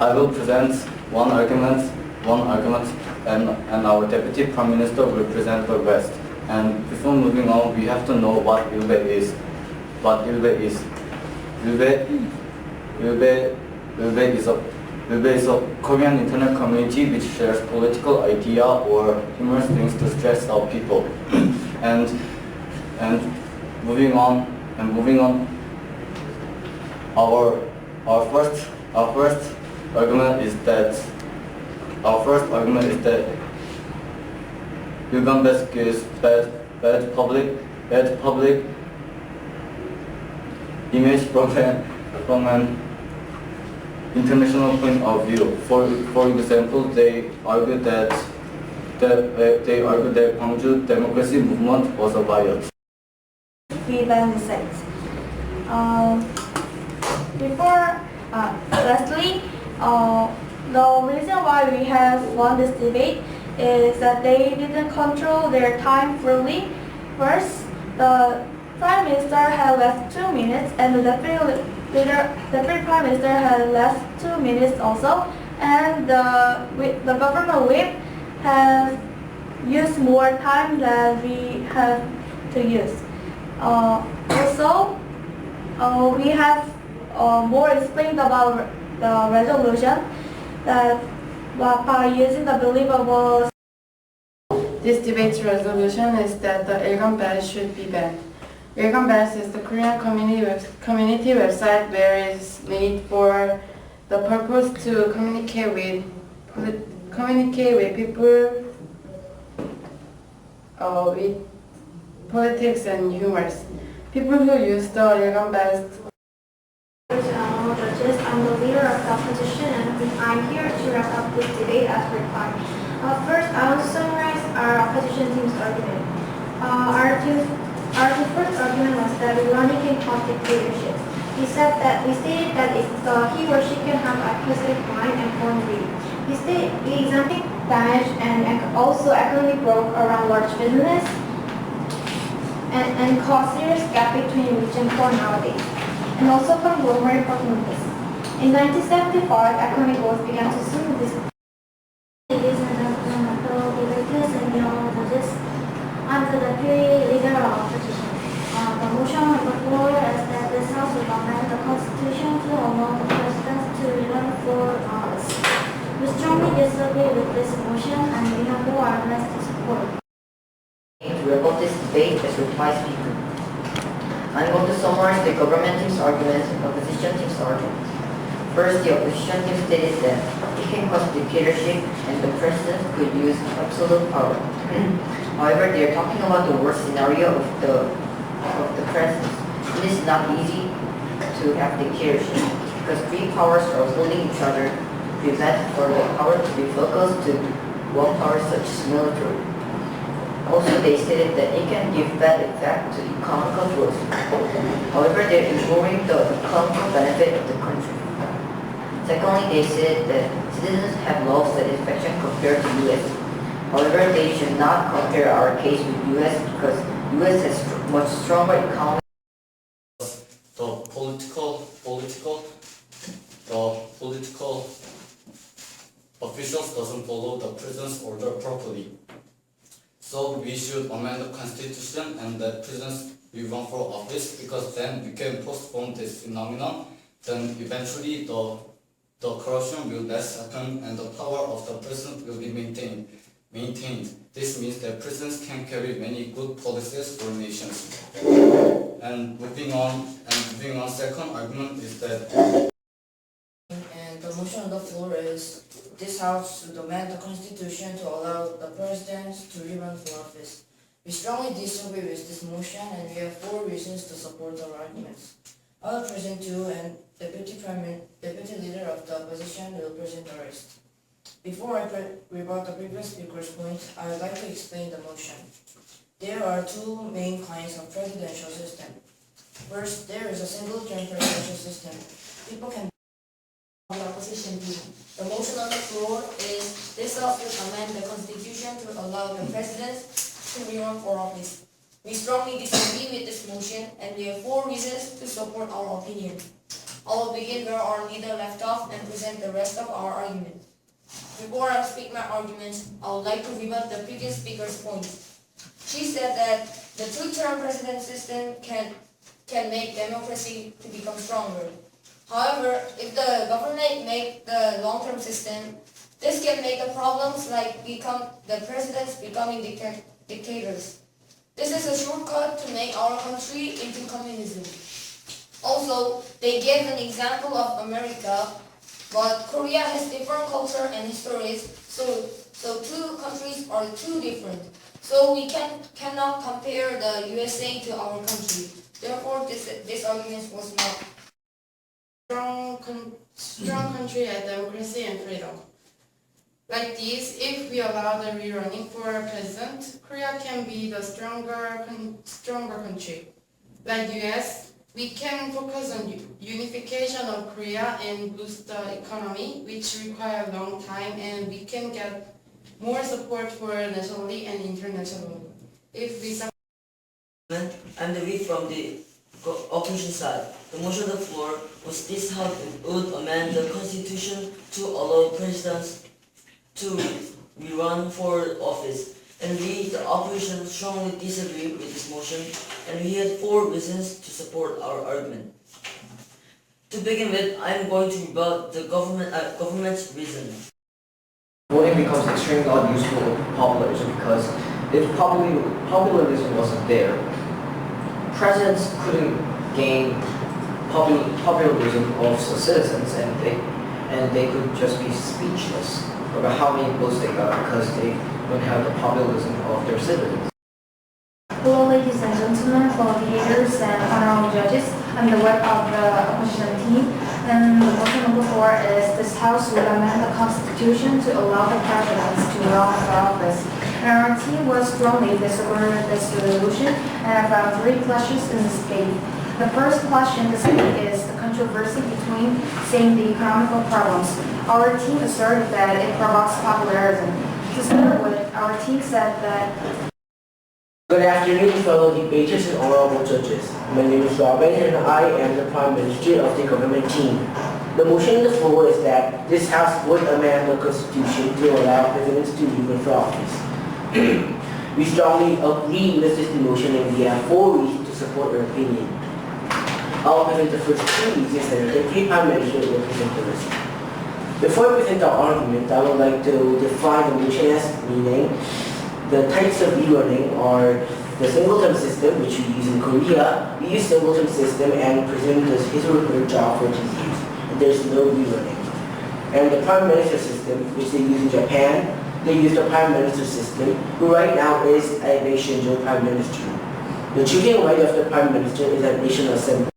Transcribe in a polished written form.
I will present one argument, and our Deputy Prime Minister will present the rest. And before moving on, we have to know what Ilbe is. Ilbe is a Korean internet community which shares political idea or humorous things to stress out people. and moving on, our first argument is that Yuganbesk gives bad public image from an international point of view. For example, they argue that Gwangju democracy movement was a riot. Lastly, the reason why we have won this debate is that they didn't control their time fully. First, the Prime Minister had left 2 minutes, and the Deputy Prime Minister had left 2 minutes also, and the government whip has used more time than we have to use. Also, we have more explained about the resolution that by using the believable. This debate's resolution is that the Ilgan Bells should be banned. Ilgan Bells is the Korean community website where it is made for the purpose to communicate with people with politics and humors. People who use the Ilgan Bells. Judges, I'm the leader of the opposition, and I'm here to wrap up this debate as required. First, I will summarize our opposition team's argument. Our first argument was that Irani can cause dictatorship. We stated that if he or she can have a pacific mind and foreign greed. We examined damage and also economic growth around large business and cause serious gap between rich and poor nowadays, and also conglomerate performance. In 1975, economic growth began to soon this. Ladies and gentlemen, fellow debaters and your judges, I'm the deputy leader of opposition. The motion on the floor is that this House will amend the Constitution to allow the President to run for office. We strongly disagree with this motion, and we have no arguments to support. To wrap up this debate as reply speaker. I'm going to summarize the government team's arguments and opposition team's arguments. First, the opposition team stated that it can cause dictatorship and the president could use absolute power. However, they are talking about the worst scenario of the president. It is not easy to have dictatorship because three powers are holding each other to prevent for the power to be focused to one power such as military. Also, they stated that it can give bad effect to economic growth. However, they are ignoring the economic benefit of the country. Secondly, they said that citizens have low satisfaction compared to U.S. However, they should not compare our case with U.S. because U.S. has much stronger economy. The political officials doesn't follow the president's order properly. So we should amend the constitution and let presidents be run for office, because then we can postpone this phenomenon. Then eventually the corruption will less happen and the power of the president will be maintained. This means that presidents can carry many good policies for nations. And moving on, second argument is that. And the motion on the floor is this House should amend the Constitution to allow the President to rerun for office. We strongly disagree with this motion, and we have 4 reasons to support our arguments. I will present 2, and Deputy Leader of the Opposition will present the rest. Before I rebut the previous speaker's point, I would like to explain the motion. There are 2 main kinds of presidential system. First, there is a single-term presidential system. People can the opposition team. The motion on the floor is this House will amend the Constitution to allow the President to rerun for office. We strongly disagree with this motion, and we have 4 reasons to support our opinion. I will begin where our leader left off and present the rest of our argument. Before I speak my arguments, I would like to rebut the previous speaker's point. She said that the two-term president system can make democracy to become stronger. However, if the government make the long-term system, this can make the problems like the presidents becoming dictators. This is a shortcut to make our country into communism. Also, they gave an example of America, but Korea has different culture and histories, so two countries are too different. So we cannot compare the USA to our country. Therefore, this argument was not. Strong country and democracy and freedom. Like this, if we allow the rerunning for president, Korea can be the stronger country. Like US, we can focus on unification of Korea and boost the economy, which require a long time, and we can get more support for nationally and internationally. If we I'm the read from the opposition side. The motion on the floor was this House would amend the Constitution to allow presidents to rerun for office. And we, the opposition, strongly disagree with this motion, and we had 4 reasons to support our argument. To begin with, I am going to rebut the government's reason. Voting becomes extremely unuseful with populism because if populism wasn't there, presidents couldn't gain populism of citizens, and they could just be speechless about how many votes they got because they don't have the populism of their citizens. Hello, ladies and gentlemen, fellow leaders and honorable judges. I'm the rep of the opposition team, and the motion on the floor is this House will amend the Constitution to allow the presidents to run for office. And our team will strongly disagree with this resolution, and I found 3 questions in this debate. The first question is the controversy between saying the economical problems. Our team asserted that it provokes popularism. To start with, our team said that. Good afternoon, fellow debaters and honorable judges. My name is Robin and I am the Prime Minister of the government team. The motion on the floor is that this House would amend the Constitution to allow presidents to run for office. We strongly agree with this motion and we have 4 reasons to support our opinion. I'll present the first 2 reasons and the Deputy Prime Minister will present the rest. Before I present our argument, I would like to define the motion as meaning. The types of rerunning are the single-term system, which we use in Korea. We use single-term system and President does his or her job for 2 years, and there's no rerunning. And the Prime Minister system, which they use in Japan, they use the Prime Minister system, who right now is Abe Shinzo Prime Minister. The choosing right of the Prime Minister is at National Assembly.